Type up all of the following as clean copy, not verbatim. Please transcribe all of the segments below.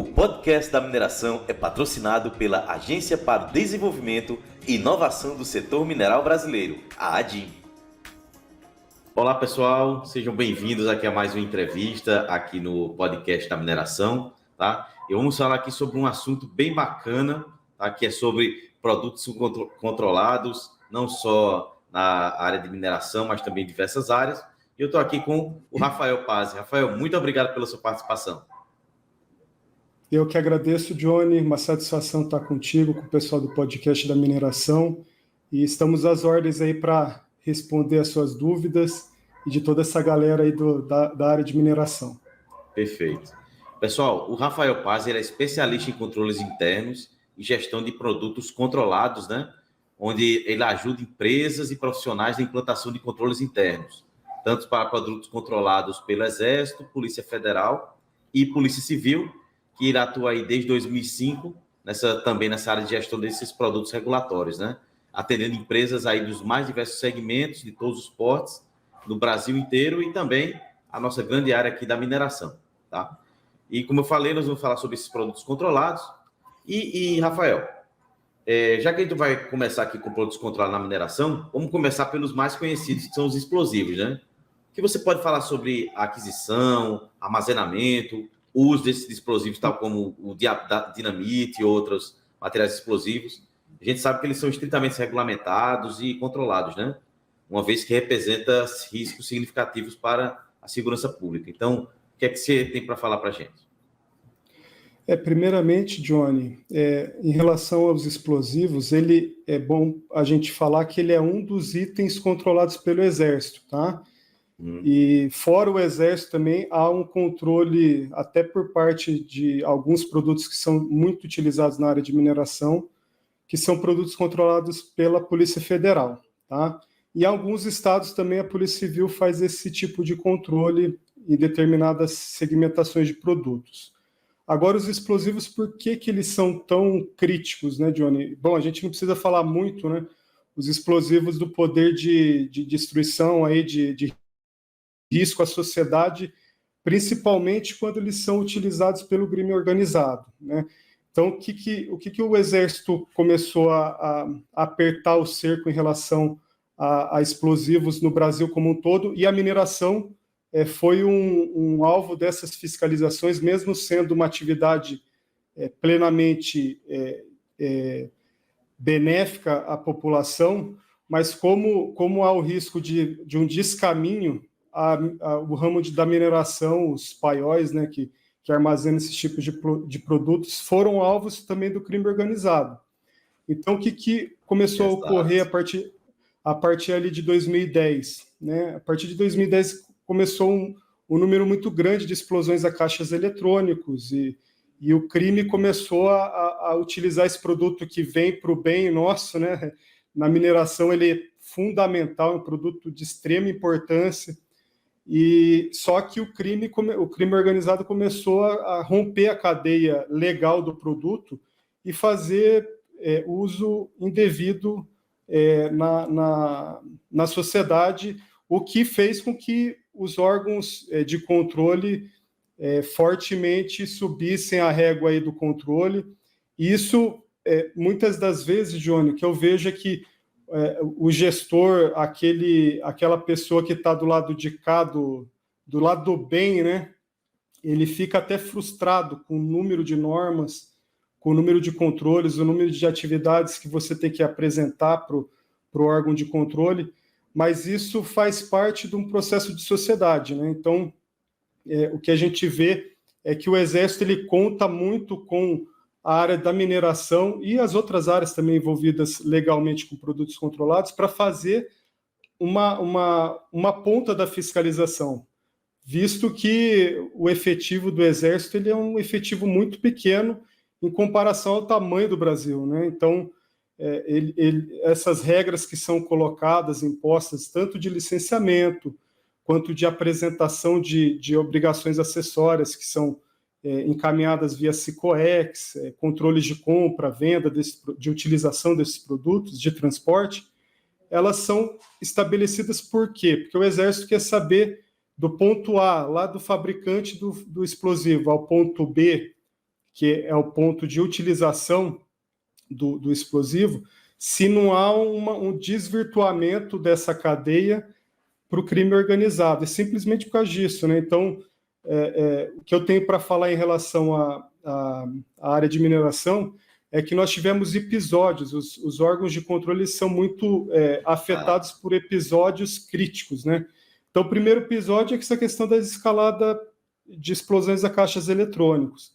podcast da mineração é patrocinado pela Agência para o Desenvolvimento e Inovação do Setor Mineral Brasileiro, a ADIM. Olá pessoal, sejam bem-vindos aqui a mais uma entrevista aqui no podcast da mineração, tá? E vamos falar aqui sobre um assunto bem bacana, tá? Que é sobre produtos controlados, não só na área de mineração, mas também em diversas áreas. E eu estou aqui com o Rafael Pazzi. Rafael, muito obrigado pela sua participação. Eu que agradeço, Johnny, uma satisfação estar contigo, com o pessoal do podcast da mineração, e estamos às ordens aí para responder as suas dúvidas e de toda essa galera aí da área de mineração. Perfeito. Pessoal, o Rafael Pazzi é especialista em controles internos e gestão de produtos controlados, né? Onde ele ajuda empresas e profissionais na implantação de controles internos, tanto para produtos controlados pelo Exército, Polícia Federal e Polícia Civil, que irá atuar aí desde 2005, também nessa área de gestão desses produtos regulatórios, né? Atendendo empresas aí dos mais diversos segmentos, de todos os portes, no Brasil inteiro e também a nossa grande área aqui da mineração, tá? E como eu falei, nós vamos falar sobre esses produtos controlados. E Rafael, já que a gente vai começar aqui com produtos controlados na mineração, vamos começar pelos mais conhecidos, que são os explosivos, né? O que você pode falar sobre a aquisição, armazenamento, o uso desses explosivos, tal como o dinamite e outros materiais explosivos? A gente sabe que eles são estritamente regulamentados e controlados, né? Uma vez que representa riscos significativos para a segurança pública. Então, o que é que você tem para falar para a gente? Primeiramente, Johnny, em relação aos explosivos, ele é bom a gente falar que ele é um dos itens controlados pelo Exército, tá? E fora o Exército também há um controle, até por parte de alguns produtos que são muito utilizados na área de mineração, que são produtos controlados pela Polícia Federal, tá? E em alguns estados também a Polícia Civil faz esse tipo de controle em determinadas segmentações de produtos. Agora, os explosivos, por que eles são tão críticos, né, Johnny? Bom, a gente não precisa falar muito, né? Os explosivos do poder de destruição aí, de risco à sociedade, principalmente quando eles são utilizados pelo crime organizado, né? Então, o que o Exército começou a apertar o cerco em relação a explosivos no Brasil como um todo, e a mineração foi um alvo dessas fiscalizações, mesmo sendo uma atividade plenamente benéfica à população, mas como há o risco de um descaminho, o ramo da mineração, os paióis, né, que armazenam esses tipos de produtos, foram alvos também do crime organizado. Então, o que começou a ocorrer a partir ali de 2010? Né? A partir de 2010 começou um número muito grande de explosões a caixas eletrônicos e o crime começou a utilizar esse produto que vem para o bem nosso, né? Na mineração ele é fundamental, é um produto de extrema importância. E só que o crime organizado começou a romper a cadeia legal do produto e fazer uso indevido na sociedade, o que fez com que os órgãos de controle fortemente subissem a régua aí do controle. E isso, muitas das vezes, Johnny, o que eu vejo é que o gestor, aquela pessoa que está do lado de cá, do lado do bem, né? Ele fica até frustrado com o número de normas, com o número de controles, o número de atividades que você tem que apresentar para o órgão de controle, mas isso faz parte de um processo de sociedade, né? Então, o que a gente vê é que o Exército ele conta muito com a área da mineração e as outras áreas também envolvidas legalmente com produtos controlados para fazer uma ponta da fiscalização, visto que o efetivo do Exército ele é um efetivo muito pequeno em comparação ao tamanho do Brasil, né? Então, essas regras que são colocadas, impostas, tanto de licenciamento, quanto de apresentação de obrigações acessórias, que são encaminhadas via SICOEX, controles de compra, venda, de utilização desses produtos, de transporte, elas são estabelecidas por quê? Porque o Exército quer saber do ponto A, lá do fabricante do explosivo, ao ponto B, que é o ponto de utilização do explosivo, se não há um desvirtuamento dessa cadeia para o crime organizado, é simplesmente por causa disso, né? Então, o que eu tenho para falar em relação à área de mineração é que nós tivemos episódios, os órgãos de controle são muito afetados por episódios críticos, né? Então, o primeiro episódio é essa questão da escalada de explosões a caixas eletrônicos.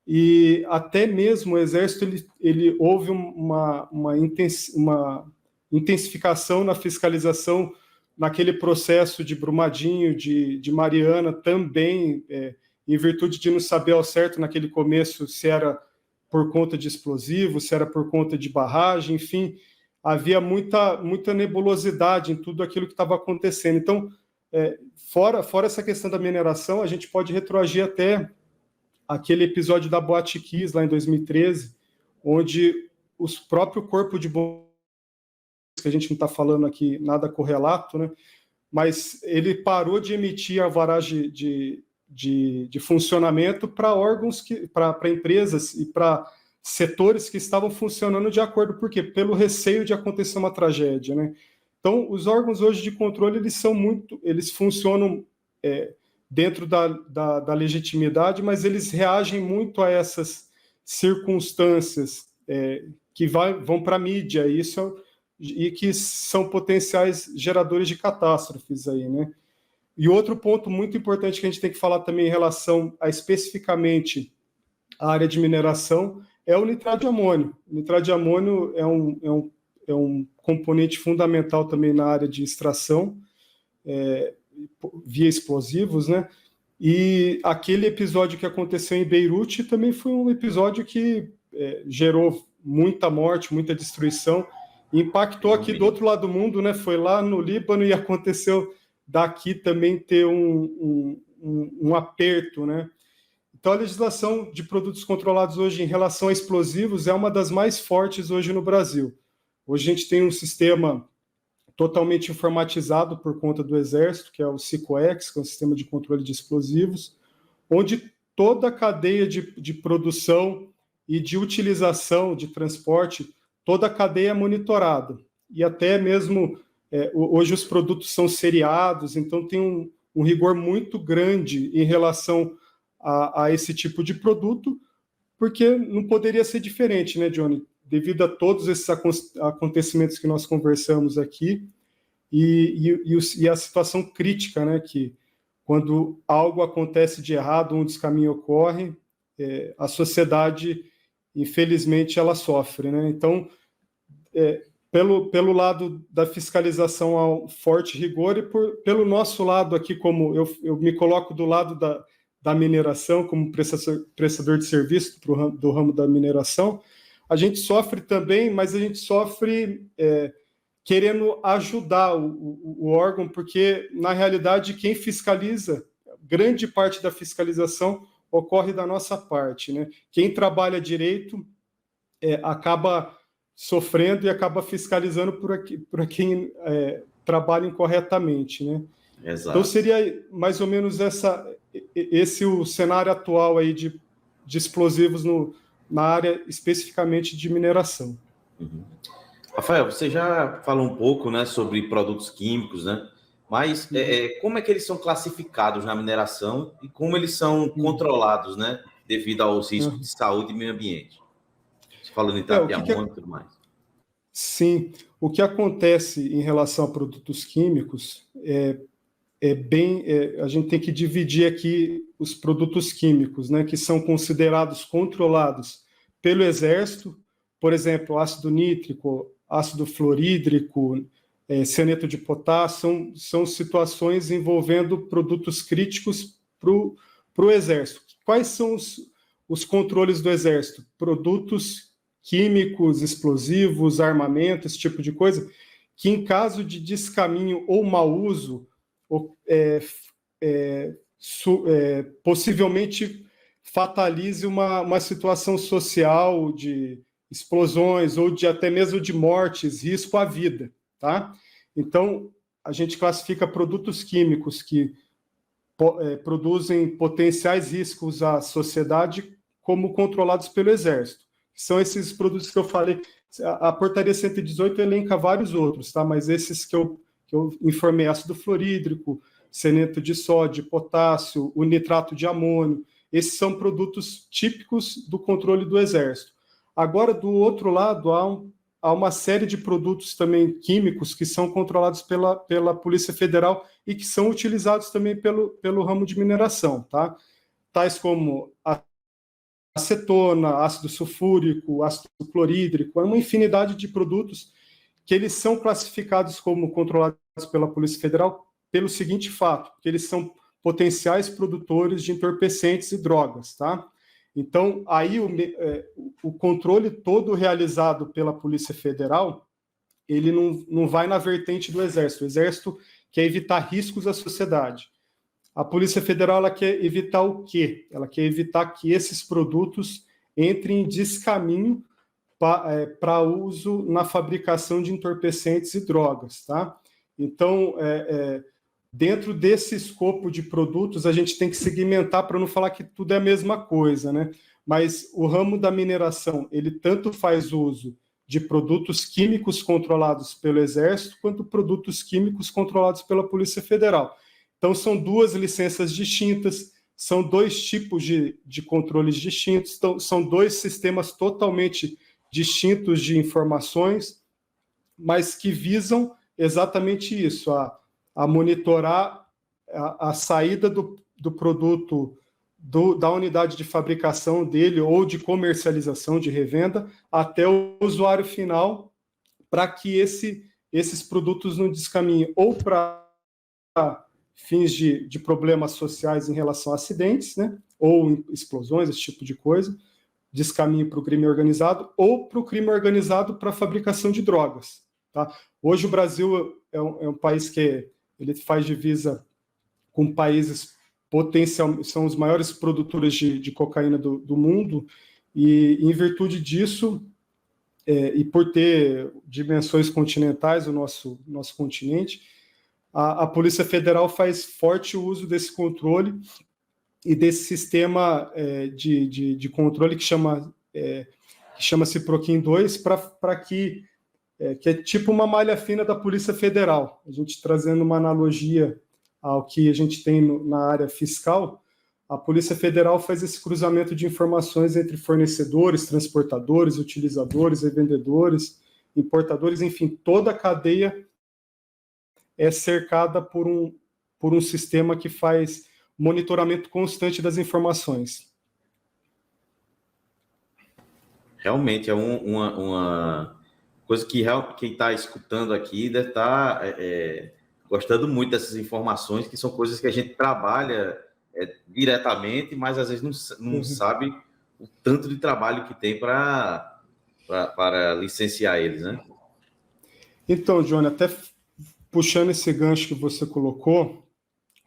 E até mesmo o Exército, ele houve uma intensificação na fiscalização naquele processo de Brumadinho, de Mariana, também, em virtude de não saber ao certo naquele começo se era por conta de explosivos, se era por conta de barragem, enfim, havia muita nebulosidade em tudo aquilo que estava acontecendo. Então, fora essa questão da mineração, a gente pode retroagir até aquele episódio da Boate Kiss, lá em 2013, onde os próprio corpo de bombeiros, que a gente não está falando aqui nada correlato, né? Mas ele parou de emitir alvará de funcionamento para órgãos, para empresas e para setores que estavam funcionando de acordo, por quê? Pelo receio de acontecer uma tragédia, né? Então, os órgãos hoje de controle, eles funcionam dentro da legitimidade, mas eles reagem muito a essas circunstâncias que vão para a mídia, e que são potenciais geradores de catástrofes aí, né? E outro ponto muito importante que a gente tem que falar também em relação a especificamente a área de mineração é o nitrato de amônio. O nitrato de amônio é um componente fundamental também na área de extração via explosivos, né? E aquele episódio que aconteceu em Beirute também foi um episódio que gerou muita morte, muita destruição, impactou aqui do outro lado do mundo, né? Foi lá no Líbano e aconteceu daqui também ter um aperto, né? Então, a legislação de produtos controlados hoje em relação a explosivos é uma das mais fortes hoje no Brasil. Hoje a gente tem um sistema totalmente informatizado por conta do Exército, que é o SICOEX, que é um sistema de controle de explosivos, onde toda a cadeia de produção e de utilização, de transporte, toda a cadeia é monitorada. E até mesmo, hoje os produtos são seriados, então tem um rigor muito grande em relação a esse tipo de produto, porque não poderia ser diferente, né, Johnny? Devido a todos esses acontecimentos que nós conversamos aqui e a situação crítica, né, que quando algo acontece de errado, um descaminho ocorre, a sociedade, infelizmente, ela sofre, né? Então, pelo lado da fiscalização ao forte rigor e pelo nosso lado aqui, como eu me coloco do lado da mineração, como prestador de serviço do ramo da mineração, a gente sofre também, mas a gente sofre querendo ajudar o órgão, porque, na realidade, quem fiscaliza, grande parte da fiscalização ocorre da nossa parte, né? Quem trabalha direito acaba sofrendo e acaba fiscalizando por quem trabalha incorretamente, né? Exato. Então, seria mais ou menos esse o cenário atual aí de explosivos na área especificamente de mineração. Uhum. Rafael, você já falou um pouco, né, sobre produtos químicos, né? Mas como é que eles são classificados na mineração e como eles são controlados, né, devido aos riscos de saúde e meio ambiente? Falando em nitrato de amônio e tudo mais. Sim, o que acontece em relação a produtos químicos a gente tem que dividir aqui os produtos químicos, né, que são considerados controlados pelo Exército, por exemplo, ácido nítrico, ácido fluorídrico, cianeto de potássio, são situações envolvendo produtos críticos para o Exército. Quais são os controles do Exército? Produtos químicos, explosivos, armamento, esse tipo de coisa, que em caso de descaminho ou mau uso, possivelmente fatalize uma situação social de explosões ou até mesmo de mortes, risco à vida, tá? Então, a gente classifica produtos químicos que produzem potenciais riscos à sociedade como controlados pelo Exército. São esses produtos que eu falei. A portaria 118 elenca vários outros, tá? Mas esses que eu informei, ácido fluorídrico, cianeto de sódio, potássio, o nitrato de amônio, esses são produtos típicos do controle do Exército. Agora, do outro lado, há uma série de produtos também químicos que são controlados pela Polícia Federal e que são utilizados também pelo ramo de mineração, tá? Tais como acetona, ácido sulfúrico, ácido clorídrico, é uma infinidade de produtos que eles são classificados como controlados pela Polícia Federal pelo seguinte fato, que eles são potenciais produtores de entorpecentes e drogas, tá? Então, aí o controle todo realizado pela Polícia Federal, ele não vai na vertente do Exército. O Exército quer evitar riscos à sociedade. A Polícia Federal ela quer evitar o quê? Ela quer evitar que esses produtos entrem em descaminho para uso na fabricação de entorpecentes e drogas, tá? Então, dentro desse escopo de produtos, a gente tem que segmentar para não falar que tudo é a mesma coisa, né? Mas o ramo da mineração, ele tanto faz uso de produtos químicos controlados pelo Exército, quanto produtos químicos controlados pela Polícia Federal. Então, são duas licenças distintas, são dois tipos de controles distintos, então, são dois sistemas totalmente distintos de informações, mas que visam exatamente isso, a monitorar a saída do produto da unidade de fabricação dele ou de comercialização, de revenda, até o usuário final, para que esses produtos não descaminhem ou para fins de problemas sociais em relação a acidentes, né, ou explosões, esse tipo de coisa, descaminhe para o crime organizado, ou para o crime organizado para a fabricação de drogas. Tá? Hoje o Brasil é um país que ele faz divisa com países potencialmente, são os maiores produtores de cocaína do mundo, e em virtude disso, e por ter dimensões continentais, o nosso continente, a Polícia Federal faz forte uso desse controle e desse sistema de controle que chama-se Proquim 2, para que é tipo uma malha fina da Polícia Federal. A gente trazendo uma analogia ao que a gente tem na área fiscal, a Polícia Federal faz esse cruzamento de informações entre fornecedores, transportadores, utilizadores, revendedores, importadores, enfim, toda a cadeia é cercada por um sistema que faz monitoramento constante das informações. Realmente é uma coisa que quem está escutando aqui deve estar gostando muito dessas informações, que são coisas que a gente trabalha diretamente, mas às vezes não sabe o tanto de trabalho que tem para licenciar eles, né? Então, Johnny, até puxando esse gancho que você colocou,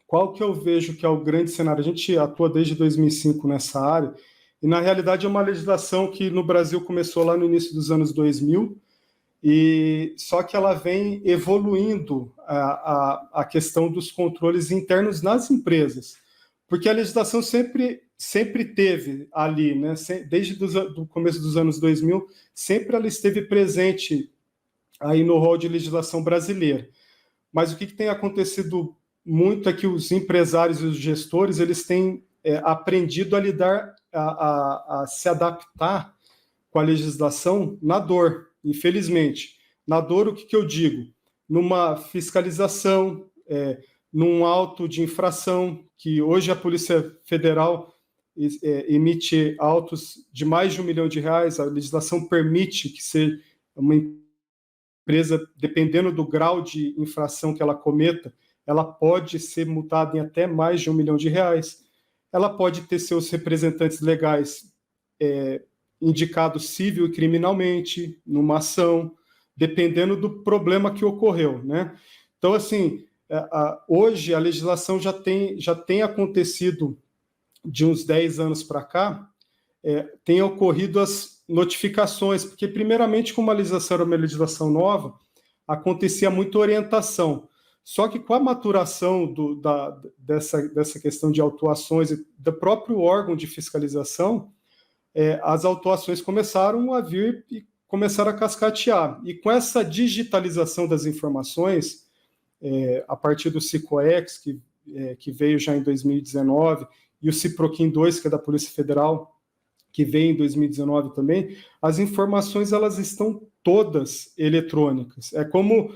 qual que eu vejo que é o grande cenário? A gente atua desde 2005 nessa área, e na realidade é uma legislação que no Brasil começou lá no início dos anos 2000, e só que ela vem evoluindo a questão dos controles internos nas empresas, porque a legislação sempre teve ali, né? Desde o começo dos anos 2000, sempre ela esteve presente aí no rol de legislação brasileira. Mas o que tem acontecido muito é que os empresários e os gestores eles têm aprendido a lidar, a se adaptar com a legislação na dor, infelizmente. Na dor, o que eu digo? Numa fiscalização, num auto de infração, que hoje a Polícia Federal emite autos de mais de R$1 milhão, a legislação permite que seja uma empresa, dependendo do grau de infração que ela cometa, ela pode ser multada em até mais de R$1 milhão. Ela pode ter seus representantes legais indicados civil e criminalmente numa ação, dependendo do problema que ocorreu, né? Então, assim, hoje a legislação já tem acontecido de uns 10 anos para cá, tem ocorrido as notificações, porque primeiramente, como a legislação era uma legislação nova, acontecia muita orientação. Só que com a maturação dessa questão de autuações e do próprio órgão de fiscalização, as autuações começaram a vir e começaram a cascatear. E com essa digitalização das informações, a partir do Cicoex, que veio já em 2019, e o Ciproquim 2, que é da Polícia Federal, que veio em 2019 também, as informações elas estão todas eletrônicas. É como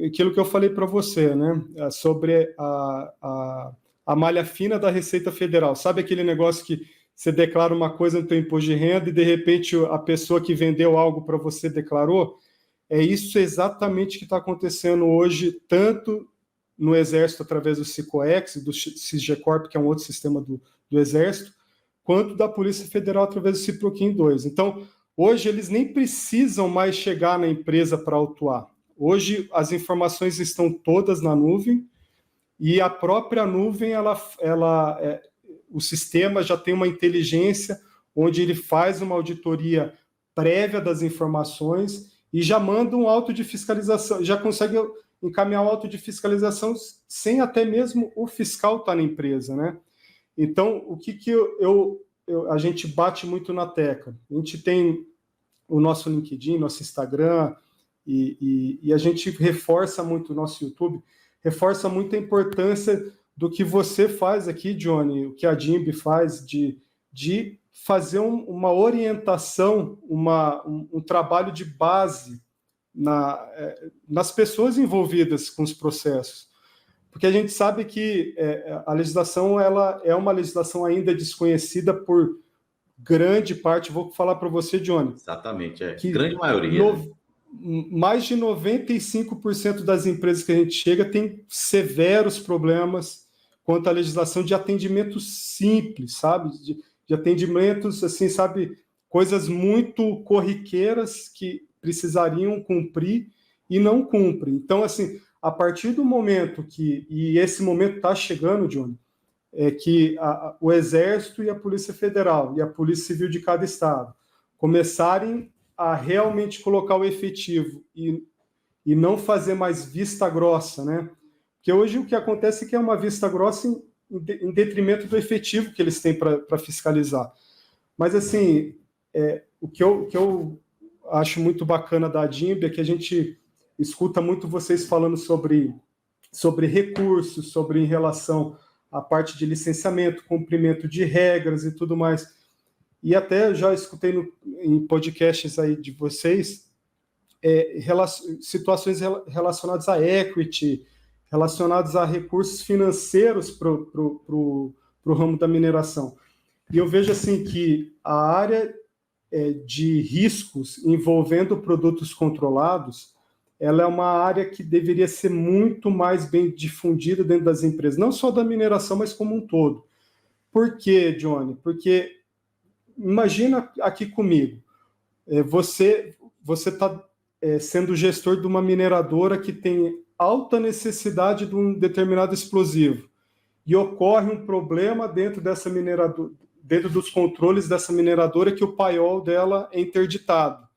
aquilo que eu falei para você, né? Sobre a malha fina da Receita Federal. Sabe aquele negócio que você declara uma coisa no seu imposto de renda e, de repente, a pessoa que vendeu algo para você declarou? É isso exatamente que está acontecendo hoje, tanto no Exército, através do Cicoex, do CISGECORP, que é um outro sistema do Exército, quanto da Polícia Federal, através do Ciproquim 2. Então, hoje, eles nem precisam mais chegar na empresa para autuar. Hoje, as informações estão todas na nuvem, e a própria nuvem, o sistema já tem uma inteligência onde ele faz uma auditoria prévia das informações e já manda um auto de fiscalização, já consegue encaminhar um auto de fiscalização sem até mesmo o fiscal estar na empresa, né? Então, o que a gente bate muito na tecla? A gente tem o nosso LinkedIn, nosso Instagram, e a gente reforça muito o nosso YouTube, reforça muito a importância do que você faz aqui, Johnny, o que a DIMB faz de fazer uma orientação, um trabalho de base nas pessoas envolvidas com os processos. Porque a gente sabe que a legislação ela é uma legislação ainda desconhecida por grande parte. Vou falar para você, Johnny. Exatamente, grande maioria. Mais de 95% das empresas que a gente chega tem severos problemas quanto à legislação de atendimento simples, sabe? De atendimentos, assim, sabe? Coisas muito corriqueiras que precisariam cumprir e não cumprem. Então, assim, a partir do momento e esse momento está chegando, Johnny, que o Exército e a Polícia Federal e a Polícia Civil de cada estado começarem a realmente colocar o efetivo e não fazer mais vista grossa, né? Porque hoje o que acontece é que é uma vista grossa em detrimento do efetivo que eles têm para fiscalizar. Mas, assim, o que eu acho muito bacana da DIMB é que a gente escuta muito vocês falando sobre recursos, sobre em relação à parte de licenciamento, cumprimento de regras e tudo mais. E até já escutei em podcasts aí de vocês situações relacionadas a equity, relacionadas a recursos financeiros para o ramo da mineração. E eu vejo assim que a área de riscos envolvendo produtos controlados, ela é uma área que deveria ser muito mais bem difundida dentro das empresas, não só da mineração, mas como um todo. Por quê, Johnny? Porque imagina aqui comigo, você está sendo gestor de uma mineradora que tem alta necessidade de um determinado explosivo e ocorre um problema dentro dessa mineradora, dentro dos controles dessa mineradora, que o paiol dela é interditado.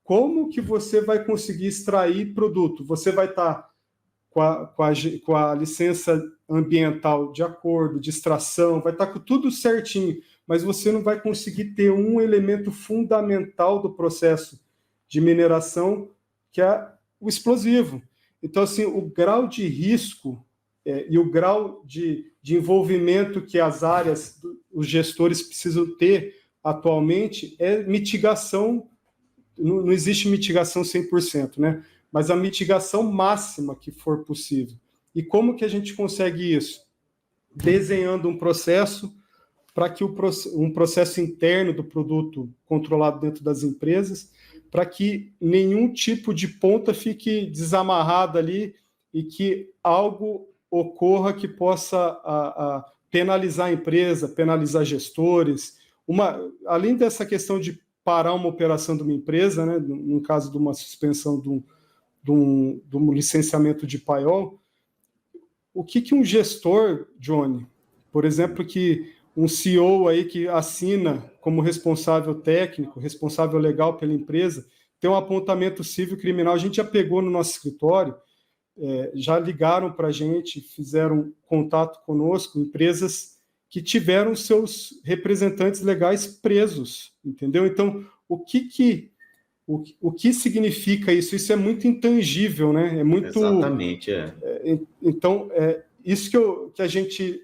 Como que você vai conseguir extrair produto? Você vai estar com a licença ambiental de acordo, de extração, vai estar com tudo certinho, mas você não vai conseguir ter um elemento fundamental do processo de mineração, que é o explosivo. Então, assim, o grau de risco e o grau de envolvimento que as áreas, os gestores precisam ter atualmente é mitigação. Não existe mitigação 100%, né? Mas a mitigação máxima que for possível. E como que a gente consegue isso? Desenhando um processo para que um processo interno do produto controlado dentro das empresas, para que nenhum tipo de ponta fique desamarrada ali e que algo ocorra que possa penalizar a empresa, penalizar gestores. Além dessa questão de parar uma operação de uma empresa, né, no caso de uma suspensão de um licenciamento de paiol, o que um gestor, Johnny, por exemplo, que um CEO aí que assina como responsável técnico, responsável legal pela empresa, tem um apontamento civil criminal, a gente já pegou no nosso escritório, já ligaram para a gente, fizeram contato conosco, empresas que tiveram seus representantes legais presos, entendeu? Então, o que significa isso? Isso é muito intangível, né? É muito... Exatamente, Então, isso que a gente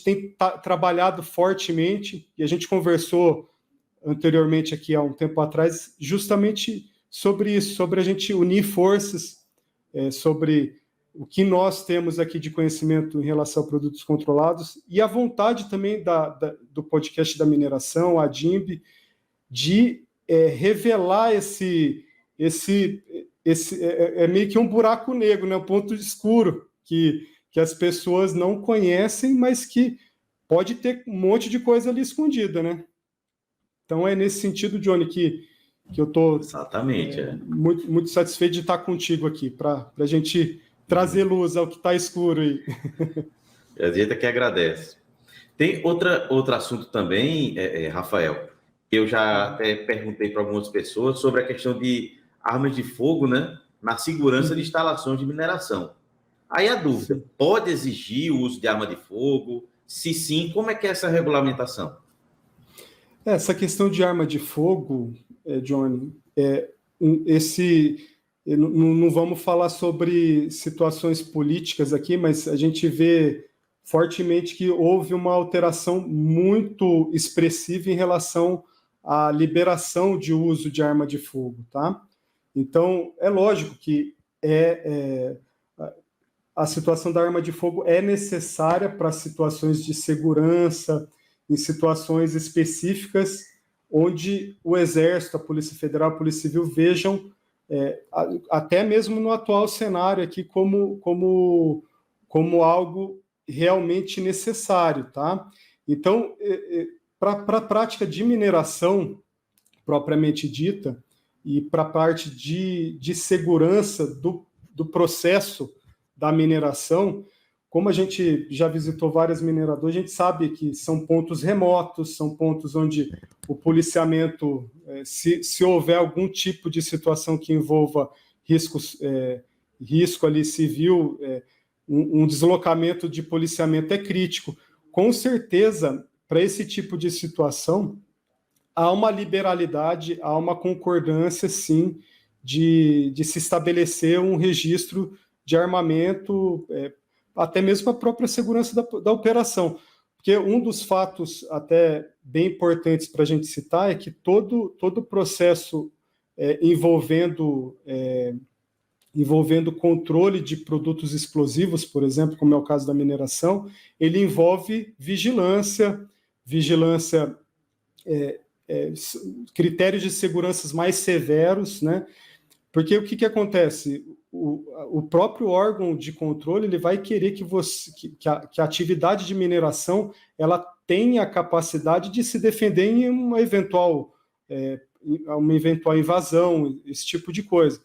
tem trabalhado fortemente, e a gente conversou anteriormente aqui há um tempo atrás, justamente sobre isso, sobre a gente unir forças, sobre o que nós temos aqui de conhecimento em relação a produtos controlados, e a vontade também do podcast da mineração, a DIMB, de revelar esse meio que um buraco negro, né? Um ponto escuro que as pessoas não conhecem, mas que pode ter um monte de coisa ali escondida, né? Então é nesse sentido, Johnny, que eu estou muito, muito satisfeito de estar contigo aqui, para a gente trazer luz ao que está escuro aí. A gente que agradece. Tem outro assunto também, Rafael, que eu já até perguntei para algumas pessoas sobre a questão de armas de fogo, né, na segurança de instalações de mineração. Aí a dúvida, pode exigir o uso de arma de fogo? Se sim, como é que é essa regulamentação? Essa questão de arma de fogo, Johnny, não vamos falar sobre situações políticas aqui, mas a gente vê fortemente que houve uma alteração muito expressiva em relação à liberação de uso de arma de fogo, tá? Então, é lógico que a situação da arma de fogo é necessária para situações de segurança, em situações específicas, onde o Exército, a Polícia Federal, a Polícia Civil vejam, até mesmo no atual cenário aqui, como algo realmente necessário, tá? Então, para a prática de mineração, propriamente dita, e para a parte de segurança do processo da mineração, como a gente já visitou várias mineradoras, a gente sabe que são pontos remotos, são pontos onde o policiamento, se houver algum tipo de situação que envolva risco ali civil, um deslocamento de policiamento é crítico. Com certeza, para esse tipo de situação, há uma liberalidade, há uma concordância, sim, de se estabelecer um registro de armamento, até mesmo a própria segurança da operação. Porque um dos fatos até bem importantes para a gente citar é que todo o processo envolvendo controle de produtos explosivos, por exemplo, como é o caso da mineração, ele envolve vigilância, critérios de segurança mais severos, né? Porque o que acontece? O próprio órgão de controle ele vai querer que a atividade de mineração ela tenha a capacidade de se defender em uma eventual invasão, esse tipo de coisa.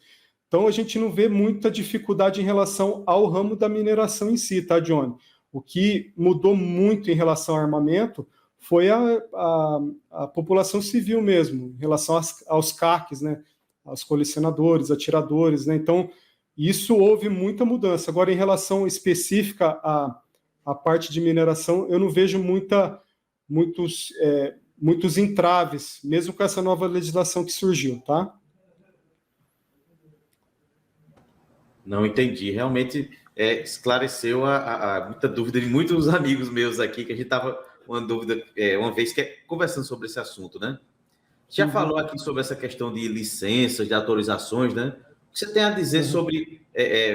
Então, a gente não vê muita dificuldade em relação ao ramo da mineração em si, tá, Johnny? O que mudou muito em relação ao armamento foi a população civil mesmo, em relação aos CACs, né? Aos colecionadores, atiradores, né? Então, isso houve muita mudança. Agora, em relação específica à parte de mineração, eu não vejo muitos entraves, mesmo com essa nova legislação que surgiu, tá? Não entendi. Realmente esclareceu muita dúvida de muitos amigos meus aqui, que a gente estava uma dúvida uma vez conversando sobre esse assunto, né? Já falou aqui sobre essa questão de licenças, de autorizações, né? O que você tem a dizer sobre,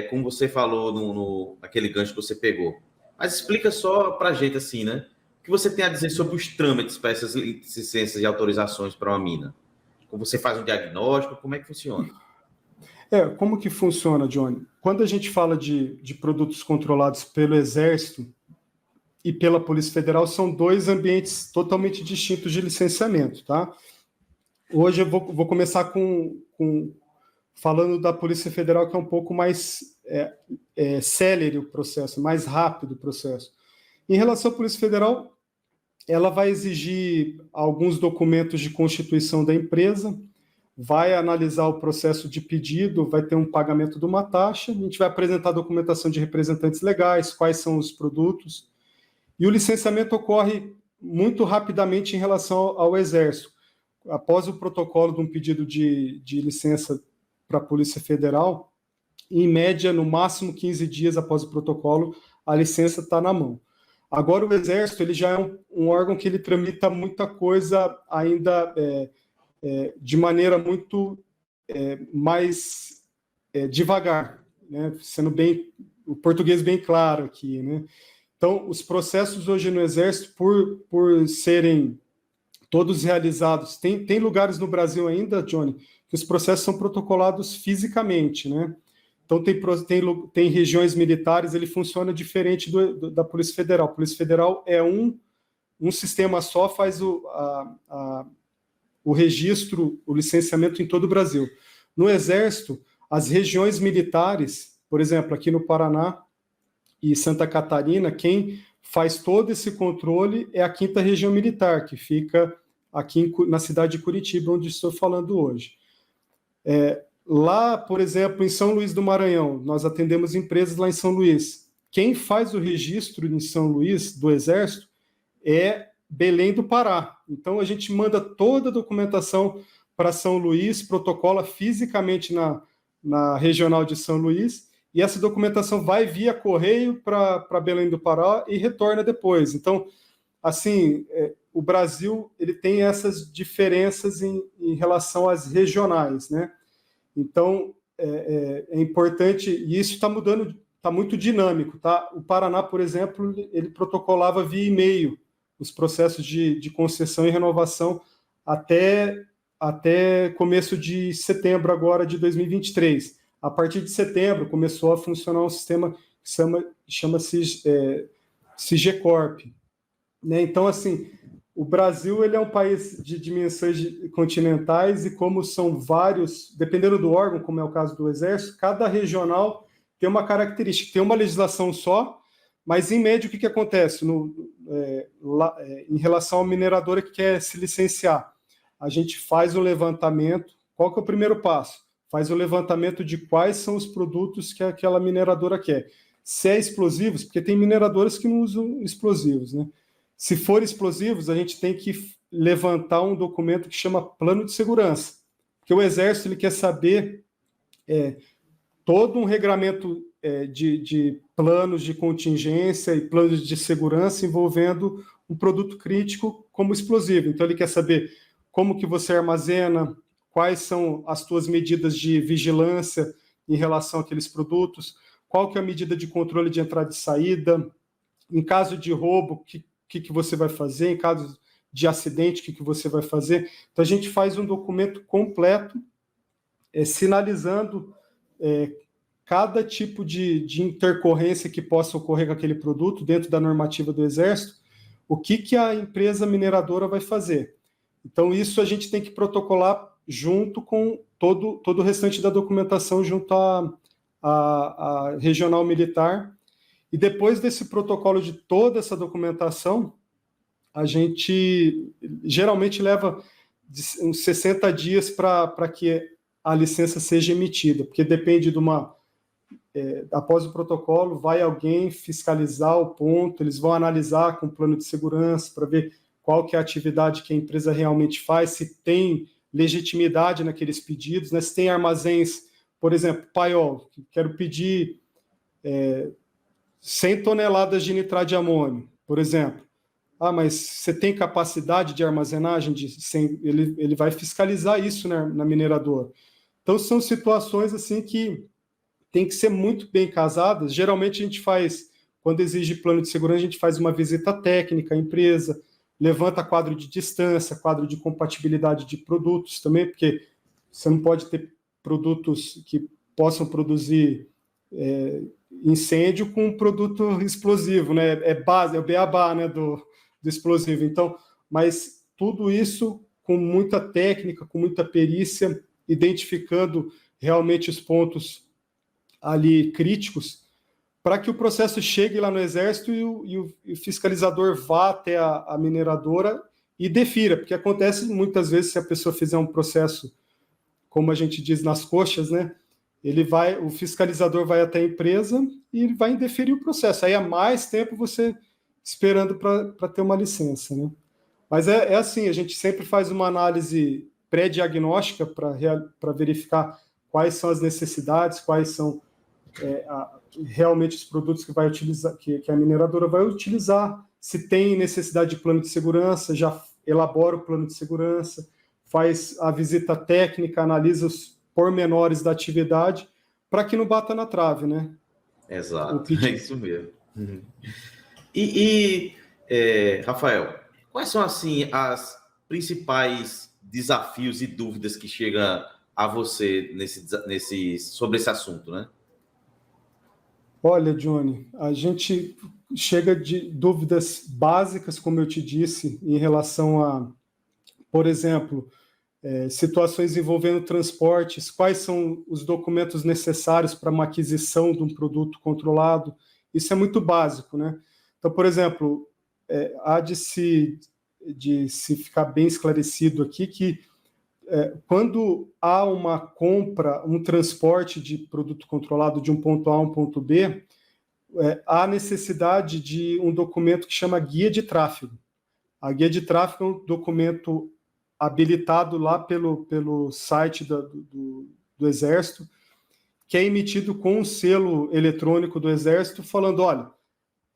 como você falou naquele gancho que você pegou? Mas explica só para a gente assim, né? O que você tem a dizer sobre os trâmites para essas licenças e autorizações para uma mina? Como você faz um diagnóstico? Como é que funciona? Como que funciona, Johnny? Quando a gente fala de produtos controlados pelo Exército e pela Polícia Federal, são dois ambientes totalmente distintos de licenciamento, tá? Hoje eu vou começar falando da Polícia Federal, que é um pouco mais célere o processo, mais rápido o processo. Em relação à Polícia Federal, ela vai exigir alguns documentos de constituição da empresa, vai analisar o processo de pedido, vai ter um pagamento de uma taxa, a gente vai apresentar a documentação de representantes legais, quais são os produtos, E o licenciamento ocorre muito rapidamente em relação ao Exército. Após o protocolo de um pedido de licença para a Polícia Federal, em média, no máximo 15 dias após o protocolo, a licença está na mão. Agora, o Exército ele já é um órgão que ele tramita muita coisa ainda de maneira muito mais devagar, né? Sendo bem o português bem claro aqui, né? Então, os processos hoje no Exército, por serem todos realizados, tem lugares no Brasil ainda, Johnny, que os processos são protocolados fisicamente, né? Então, tem regiões militares, ele funciona diferente da Polícia Federal. A Polícia Federal é um sistema só, faz o registro, o licenciamento em todo o Brasil. No Exército, as regiões militares, por exemplo, aqui no Paraná e Santa Catarina, quem faz todo esse controle é a 5ª Região Militar, que fica aqui na cidade de Curitiba, onde estou falando hoje. Lá, por exemplo, em São Luís do Maranhão, nós atendemos empresas lá em São Luís. Quem faz o registro em São Luís do Exército é Belém do Pará. Então, a gente manda toda a documentação para São Luís, protocola fisicamente na regional de São Luís, e essa documentação vai via correio para Belém do Pará e retorna depois. Então, assim, o Brasil ele tem essas diferenças em relação às regionais, né? Então, é importante, e isso está mudando, está muito dinâmico, tá? O Paraná, por exemplo, ele protocolava via e-mail os processos de concessão e renovação até começo de setembro agora de 2023. A partir de setembro começou a funcionar um sistema que chama-se Sigecorp, né? Então, assim, o Brasil ele é um país de dimensões continentais e como são vários, dependendo do órgão, como é o caso do Exército, cada regional tem uma característica, tem uma legislação só, mas em média o que acontece em relação à mineradora que quer se licenciar? A gente faz o levantamento, qual que é o primeiro passo? Faz o levantamento de quais são os produtos que aquela mineradora quer. Se é explosivos, porque tem mineradoras que não usam explosivos, né? Se for explosivos, a gente tem que levantar um documento que chama plano de segurança, porque o Exército ele quer saber todo um regramento de planos de contingência e planos de segurança envolvendo um produto crítico como explosivo. Então, ele quer saber como que você armazena, quais são as suas medidas de vigilância em relação àqueles produtos, qual que é a medida de controle de entrada e saída, em caso de roubo, o que você vai fazer, em caso de acidente, o que você vai fazer. Então, a gente faz um documento completo, sinalizando cada tipo de intercorrência que possa ocorrer com aquele produto dentro da normativa do Exército, o que a empresa mineradora vai fazer. Então, isso a gente tem que protocolar junto com todo o restante da documentação junto à regional militar. E depois desse protocolo de toda essa documentação, a gente geralmente leva uns 60 dias para que a licença seja emitida, porque depende de após o protocolo, vai alguém fiscalizar o ponto, eles vão analisar com o plano de segurança para ver qual que é a atividade que a empresa realmente faz, se tem legitimidade naqueles pedidos, né? Se tem armazéns, por exemplo, paiol, quero pedir 100 toneladas de nitrato de amônio, por exemplo. Mas você tem capacidade de armazenagem de 100? Ele vai fiscalizar isso, né, na mineradora. Então, são situações assim que tem que ser muito bem casadas. Geralmente, a gente faz, quando exige plano de segurança, a gente faz uma visita técnica à empresa, levanta quadro de distância, quadro de compatibilidade de produtos também, porque você não pode ter produtos que possam produzir incêndio com um produto explosivo, né? É o beabá, né, do explosivo. Então, mas tudo isso com muita técnica, com muita perícia, identificando realmente os pontos ali críticos, para que o processo chegue lá no Exército e o fiscalizador vá até a mineradora e defira, porque acontece muitas vezes se a pessoa fizer um processo, como a gente diz, nas coxas, né? O fiscalizador vai até a empresa e ele vai indeferir o processo. Aí, há mais tempo, você esperando para ter uma licença, né? Mas é assim, a gente sempre faz uma análise pré-diagnóstica para verificar quais são as necessidades, quais são realmente os produtos que vai utilizar, que a mineradora vai utilizar, se tem necessidade de plano de segurança, já elabora o plano de segurança, faz a visita técnica, analisa os pormenores da atividade, para que não bata na trave, né? Exato, é isso mesmo. Rafael, quais são, assim, as principais desafios e dúvidas que chegam a você sobre esse assunto, né? Olha, Johnny, a gente chega de dúvidas básicas, como eu te disse, em relação a, por exemplo, situações envolvendo transportes, quais são os documentos necessários para uma aquisição de um produto controlado. Isso é muito básico, né? Então, por exemplo, há de se ficar bem esclarecido aqui que quando há uma compra, um transporte de produto controlado de um ponto A a um ponto B, há necessidade de um documento que chama guia de tráfego. A guia de tráfego é um documento habilitado lá pelo site do Exército, que é emitido com um selo eletrônico do Exército, falando, olha,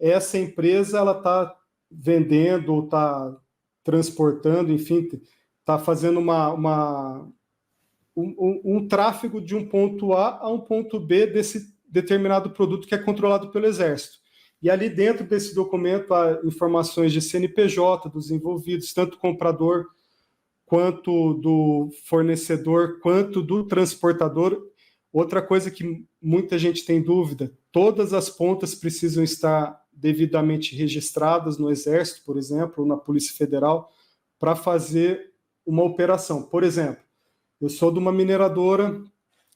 essa empresa ela está vendendo ou está transportando, enfim, está fazendo um tráfego de um ponto A a um ponto B desse determinado produto que é controlado pelo Exército. E ali dentro desse documento há informações de CNPJ dos envolvidos, tanto comprador, quanto do fornecedor, quanto do transportador. Outra coisa que muita gente tem dúvida, todas as pontas precisam estar devidamente registradas no Exército, por exemplo, ou na Polícia Federal, para fazer uma operação. Por exemplo, eu sou de uma mineradora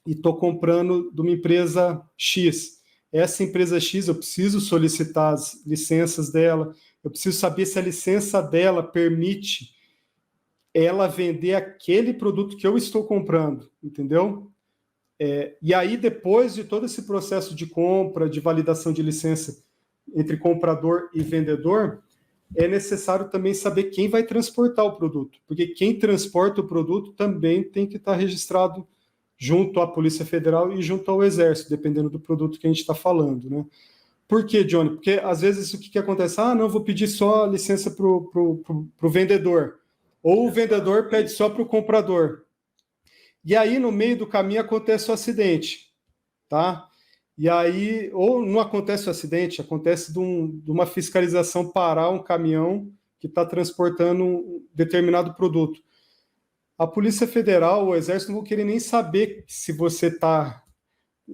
e estou comprando de uma empresa X. Essa empresa X, eu preciso solicitar as licenças dela, eu preciso saber se a licença dela permite ela vender aquele produto que eu estou comprando, entendeu? E aí, depois de todo esse processo de compra, de validação de licença entre comprador e vendedor, é necessário também saber quem vai transportar o produto, porque quem transporta o produto também tem que estar registrado junto à Polícia Federal e junto ao Exército, dependendo do produto que a gente está falando, né? Por quê, Johnny? Porque às vezes o que acontece? Não, vou pedir só a licença para o vendedor, ou o vendedor pede só para o comprador. E aí, no meio do caminho, acontece o acidente, tá? E aí, ou não acontece o acidente, acontece de uma fiscalização parar um caminhão que está transportando um determinado produto. A Polícia Federal, o Exército, não vão querer nem saber se você está,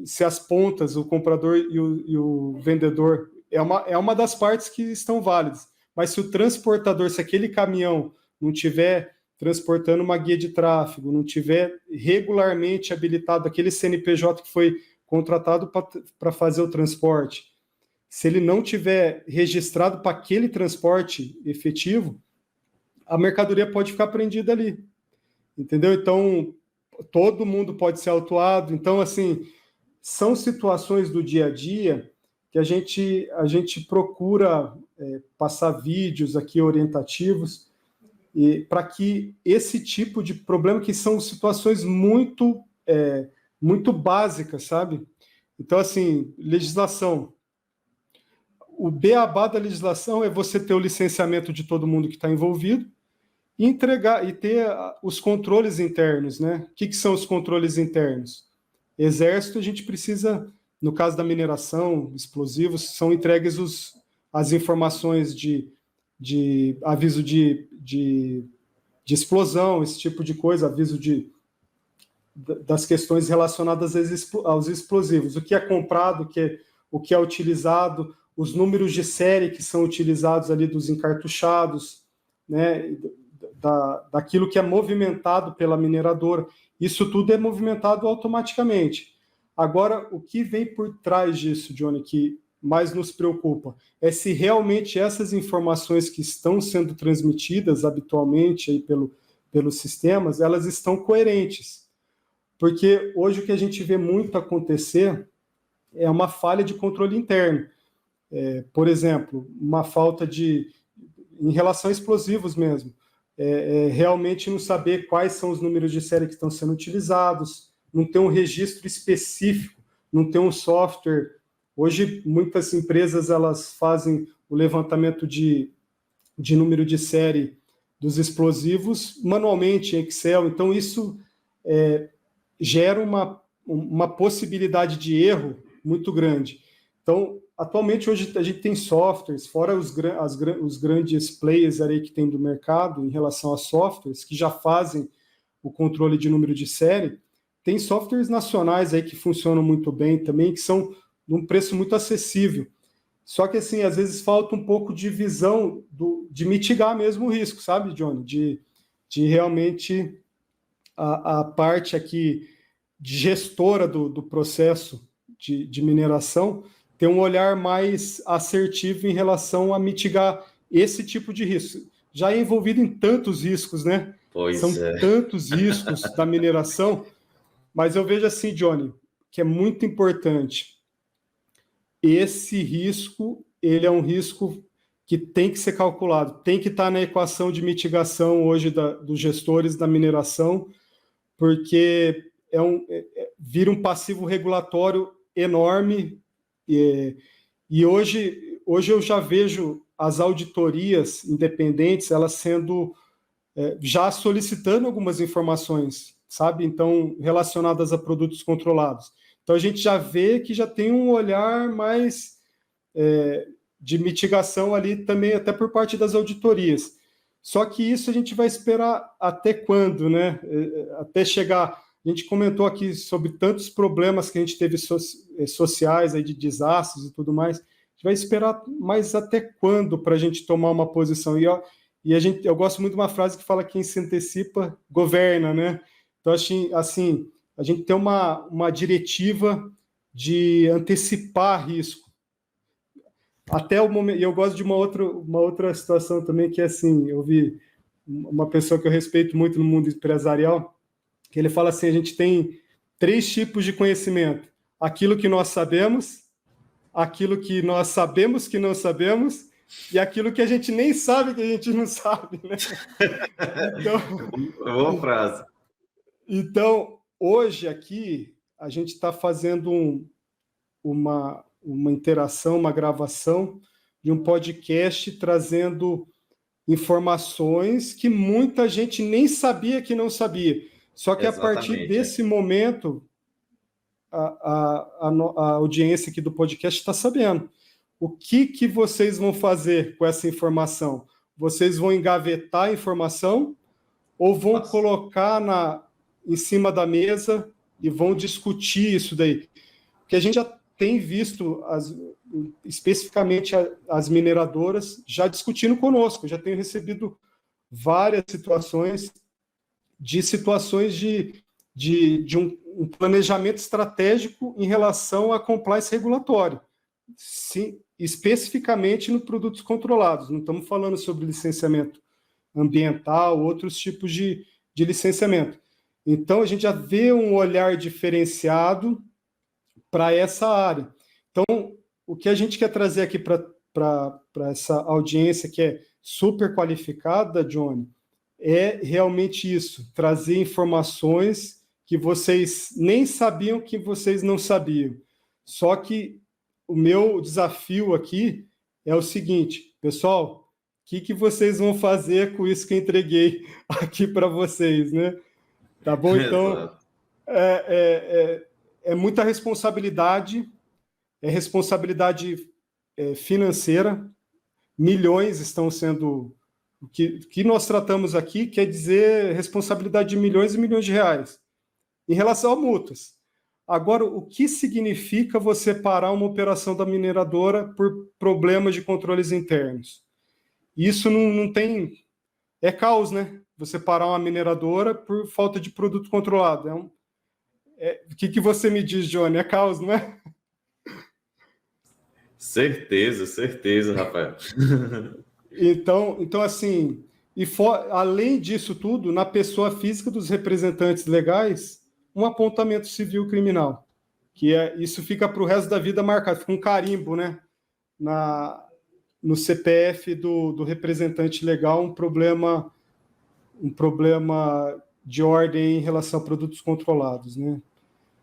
se as pontas, o comprador e o vendedor, é uma das partes que estão válidas. Mas se o transportador, se aquele caminhão não tiver transportando uma guia de tráfego, não tiver regularmente habilitado aquele CNPJ que foi contratado para fazer o transporte, se ele não tiver registrado para aquele transporte efetivo, a mercadoria pode ficar prendida ali, entendeu? Então, todo mundo pode ser autuado. Então, assim, são situações do dia a dia que a gente procura passar vídeos aqui orientativos para que esse tipo de problema, que são situações muito básicas, sabe? Então, assim, legislação. O beabá da legislação é você ter o licenciamento de todo mundo que está envolvido e entregar e ter os controles internos, né? O que são os controles internos? Exército, a gente precisa, no caso da mineração, explosivos, são entregues as informações de aviso de explosão, esse tipo de coisa, aviso das questões relacionadas aos explosivos, o que é comprado, o que é utilizado, os números de série que são utilizados ali dos encartuchados, né, daquilo que é movimentado pela mineradora. Isso tudo é movimentado automaticamente. Agora, o que vem por trás disso, Johnny, que mais nos preocupa, é se realmente essas informações que estão sendo transmitidas habitualmente aí pelos sistemas, elas estão coerentes. Porque hoje o que a gente vê muito acontecer é uma falha de controle interno. Por exemplo, uma falta em relação a explosivos mesmo, realmente não saber quais são os números de série que estão sendo utilizados, não ter um registro específico, não ter um software. Hoje, muitas empresas elas fazem o levantamento de número de série dos explosivos manualmente em Excel. Então, isso gera uma possibilidade de erro muito grande. Então, atualmente, hoje a gente tem softwares, fora os grandes players aí que tem do mercado em relação a softwares, que já fazem o controle de número de série, tem softwares nacionais aí que funcionam muito bem também, que são de um preço muito acessível. Só que, assim, às vezes falta um pouco de visão de mitigar mesmo o risco, sabe, Johnny? De realmente a parte aqui de gestora do processo de mineração ter um olhar mais assertivo em relação a mitigar esse tipo de risco. Já é envolvido em tantos riscos, né? São tantos riscos da mineração, mas eu vejo assim, Johnny, que é muito importante. Esse risco, ele é um risco que tem que ser calculado, tem que estar na equação de mitigação hoje dos gestores da mineração, porque vira um passivo regulatório enorme, e hoje eu já vejo as auditorias independentes, elas sendo, já solicitando algumas informações, sabe? Então, relacionadas a produtos controlados. Então, a gente já vê que já tem um olhar mais de mitigação ali também, até por parte das auditorias. Só que isso a gente vai esperar até quando, né? Até chegar... A gente comentou aqui sobre tantos problemas que a gente teve sociais, aí de desastres e tudo mais. A gente vai esperar mais até quando para a gente tomar uma posição? Eu gosto muito de uma frase que fala que quem se antecipa governa, né? Então, assim, a gente tem uma diretiva de antecipar risco. Até o momento, e eu gosto de uma outra situação também, que é assim, eu vi uma pessoa que eu respeito muito no mundo empresarial, que ele fala assim, a gente tem 3 tipos de conhecimento: aquilo que nós sabemos, aquilo que nós sabemos que não sabemos, e aquilo que a gente nem sabe que a gente não sabe, né? Boa frase. Então, hoje aqui, a gente está fazendo uma interação, uma gravação de um podcast trazendo informações que muita gente nem sabia que não sabia. Só que a partir desse momento, a audiência aqui do podcast está sabendo. O que vocês vão fazer com essa informação? Vocês vão engavetar a informação ou vão colocar em cima da mesa e vão discutir isso daí? Porque a gente já tem visto, especificamente as mineradoras, já discutindo conosco. Já tenho recebido várias situações de um planejamento estratégico em relação à compliance regulatória, sim, especificamente no produtos controlados. Não estamos falando sobre licenciamento ambiental, outros tipos de licenciamento. Então, a gente já vê um olhar diferenciado para essa área. Então, o que a gente quer trazer aqui para essa audiência que é super qualificada, Johnny, é realmente isso, trazer informações que vocês nem sabiam que vocês não sabiam. Só que o meu desafio aqui é o seguinte, pessoal, o que vocês vão fazer com isso que eu entreguei aqui para vocês, né? Tá bom? Então, é muita responsabilidade, responsabilidade financeira, milhões estão sendo... O que nós tratamos aqui quer dizer responsabilidade de milhões e milhões de reais em relação a multas. Agora, o que significa você parar uma operação da mineradora por problemas de controles internos? Isso não tem... É caos, né? Você parar uma mineradora por falta de produto controlado. O que você me diz, Johnny? É caos, não é? Certeza, Rafael. Então assim, além disso tudo, na pessoa física dos representantes legais, um apontamento civil criminal, isso fica para o resto da vida marcado, fica um carimbo, né? no CPF do representante legal um problema de ordem em relação a produtos controlados, né?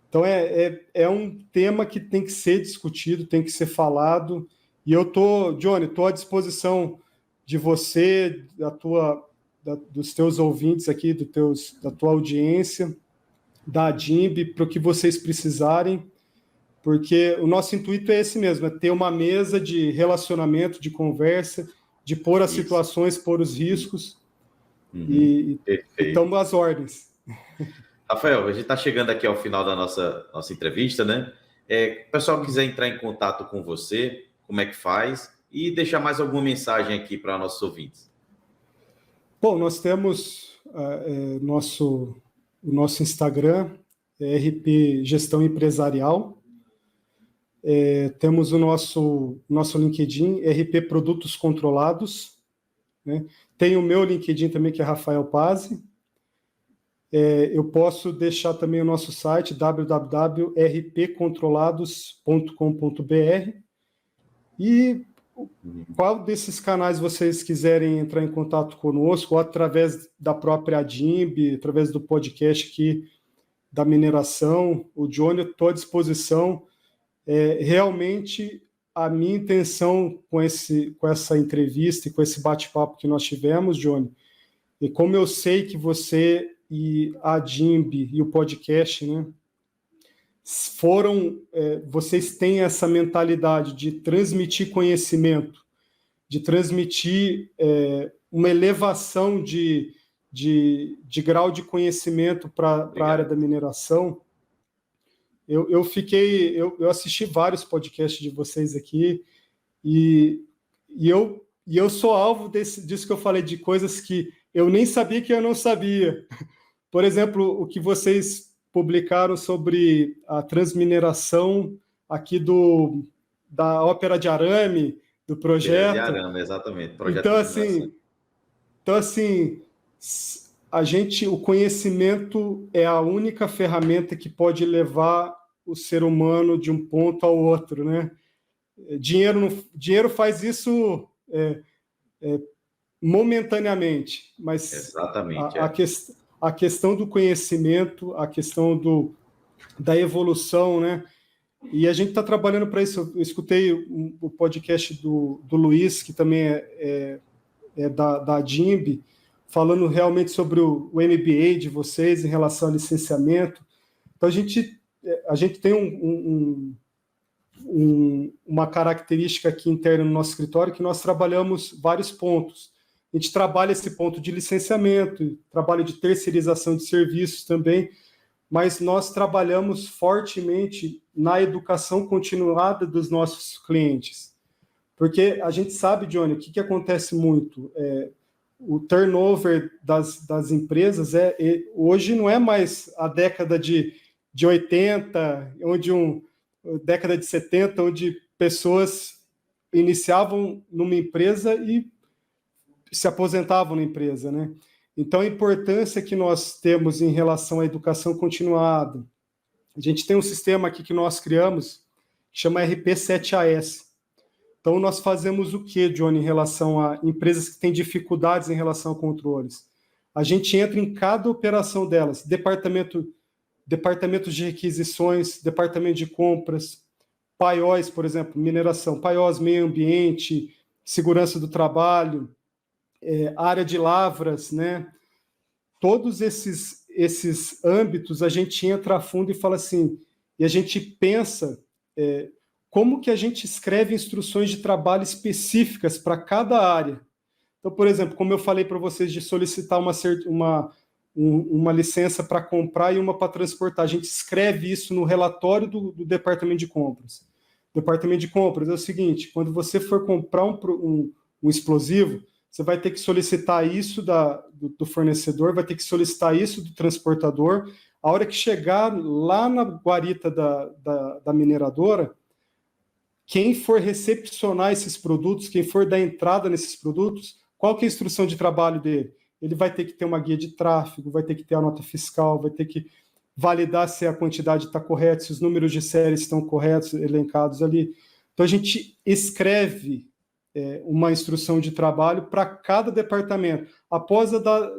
Então, é um tema que tem que ser discutido, tem que ser falado, e eu Johnny, estou à disposição de você, dos teus ouvintes aqui, da tua audiência, da ADIMB, para o que vocês precisarem, porque o nosso intuito é esse mesmo, é ter uma mesa de relacionamento, de conversa, de pôr as situações, pôr os riscos, e estamos às ordens. Rafael, a gente está chegando aqui ao final da nossa entrevista, né? O pessoal quiser entrar em contato com você, como é que faz? E deixar mais alguma mensagem aqui para nossos ouvintes. Bom, nós temos o nosso Instagram, RP Gestão Empresarial. Temos o nosso LinkedIn, RP Produtos Controlados, né? Tem o meu LinkedIn também, que é Rafael Pazzi. Eu posso deixar também o nosso site, www.rpcontrolados.com.br. E qual desses canais vocês quiserem entrar em contato conosco, ou através da própria ADIMB, através do podcast aqui da mineração, o Johnny, eu estou à disposição. Realmente, a minha intenção com essa entrevista e com esse bate-papo que nós tivemos, Johnny, e como eu sei que você e a ADIMB e o podcast, né, vocês têm essa mentalidade de transmitir conhecimento, de transmitir uma elevação de grau de conhecimento para a área da mineração. Eu assisti vários podcasts de vocês aqui e eu sou alvo disso que eu falei, de coisas que eu nem sabia que eu não sabia. Por exemplo, o que vocês publicaram sobre a transmineração aqui da ópera de arame, do projeto. De arame, exatamente. Projeto então, assim, o conhecimento é a única ferramenta que pode levar o ser humano de um ponto ao outro, né? Dinheiro faz isso momentaneamente, mas exatamente, a questão do conhecimento, a questão da evolução, né? E a gente está trabalhando para isso. Eu escutei o podcast do Luiz, que também é da ADIMB, falando realmente sobre o MBA de vocês em relação ao licenciamento. Então, a gente tem uma característica aqui interna no nosso escritório, que nós trabalhamos vários pontos. A gente trabalha esse ponto de licenciamento, trabalho de terceirização de serviços também, mas nós trabalhamos fortemente na educação continuada dos nossos clientes. Porque a gente sabe, Johnny, o que acontece muito? O turnover das empresas hoje não é mais a década de 80, década de 70, onde pessoas iniciavam numa empresa e se aposentavam na empresa, né? Então, a importância que nós temos em relação à educação continuada. A gente tem um sistema aqui que nós criamos, que chama RP7AS. Então, nós fazemos o quê, Johnny, em relação a empresas que têm dificuldades em relação a controles? A gente entra em cada operação delas, departamentos de requisições, departamento de compras, PAIOs, por exemplo, mineração, PAIOs, meio ambiente, segurança do trabalho, área de lavras, né? Todos esses âmbitos a gente entra a fundo e fala assim, e a gente pensa como que a gente escreve instruções de trabalho específicas para cada área. Então, por exemplo, como eu falei para vocês de solicitar uma licença para comprar e uma para transportar, a gente escreve isso no relatório do departamento de compras. O departamento de compras é o seguinte, quando você for comprar um explosivo, você vai ter que solicitar isso do fornecedor, vai ter que solicitar isso do transportador. A hora que chegar lá na guarita da mineradora, quem for recepcionar esses produtos, quem for dar entrada nesses produtos, qual que é a instrução de trabalho dele? Ele vai ter que ter uma guia de tráfego, vai ter que ter a nota fiscal, vai ter que validar se a quantidade está correta, se os números de série estão corretos, elencados ali. Então, a gente escreve uma instrução de trabalho para cada departamento. Após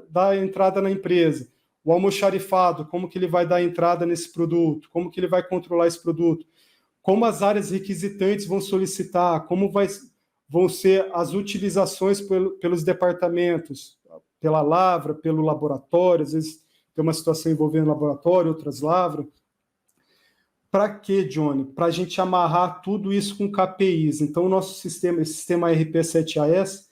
da entrada na empresa, o almoxarifado, como que ele vai dar entrada nesse produto, como que ele vai controlar esse produto, como as áreas requisitantes vão solicitar, como vão ser as utilizações pelos departamentos, pela lavra, pelo laboratório, às vezes tem uma situação envolvendo laboratório, outras lavras. Para quê, Johnny? Para a gente amarrar tudo isso com KPIs. Então, o nosso sistema, esse sistema RP7AS,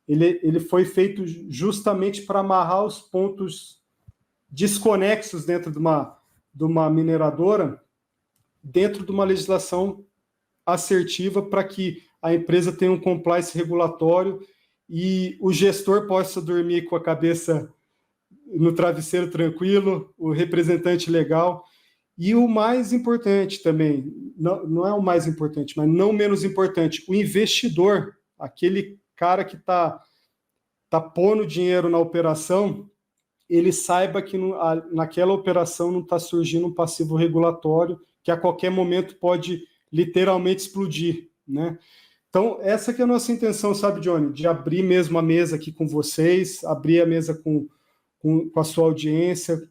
ele foi feito justamente para amarrar os pontos desconexos dentro de uma mineradora, dentro de uma legislação assertiva, para que a empresa tenha um compliance regulatório e o gestor possa dormir com a cabeça no travesseiro tranquilo, o representante legal. E o mais importante também, não é o mais importante, mas não menos importante, o investidor, aquele cara que está pondo dinheiro na operação, ele saiba que naquela operação não está surgindo um passivo regulatório que a qualquer momento pode literalmente explodir, né? Então, essa que é a nossa intenção, sabe, Johnny? De abrir mesmo a mesa aqui com vocês, abrir a mesa com a sua audiência,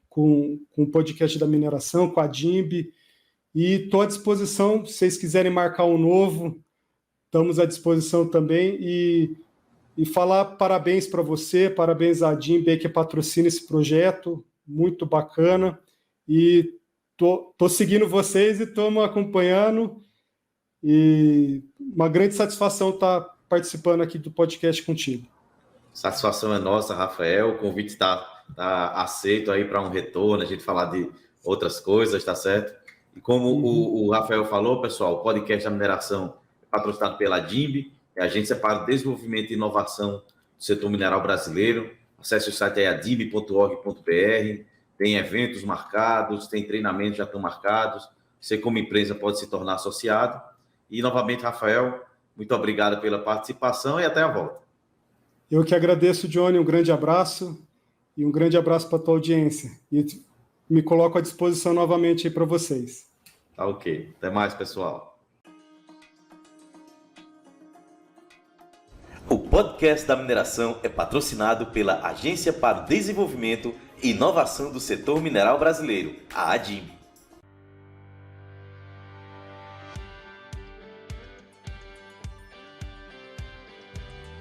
com o podcast da mineração, com a DIMB, e estou à disposição, se vocês quiserem marcar um novo, estamos à disposição também, e falar parabéns para você, parabéns à DIMB que patrocina esse projeto, muito bacana, e tô seguindo vocês e estamos acompanhando, e uma grande satisfação estar participando aqui do podcast contigo. Satisfação é nossa, Rafael, o convite está aceito aí para um retorno, a gente falar de outras coisas, tá certo? E como o Rafael falou, pessoal, o podcast da mineração é patrocinado pela DIMB, é a Agência para o Desenvolvimento e Inovação do Setor Mineral Brasileiro. Acesse o site aí, adimb.org.br, tem eventos marcados, tem treinamentos já estão marcados, você como empresa pode se tornar associado. E novamente, Rafael, muito obrigado pela participação e até a volta. Eu que agradeço, Johnny, um grande abraço e um grande abraço para a tua audiência. E me coloco à disposição novamente aí para vocês. Tá ok. Até mais, pessoal. O podcast da mineração é patrocinado pela Agência para o Desenvolvimento e Inovação do Setor Mineral Brasileiro, a ADIM.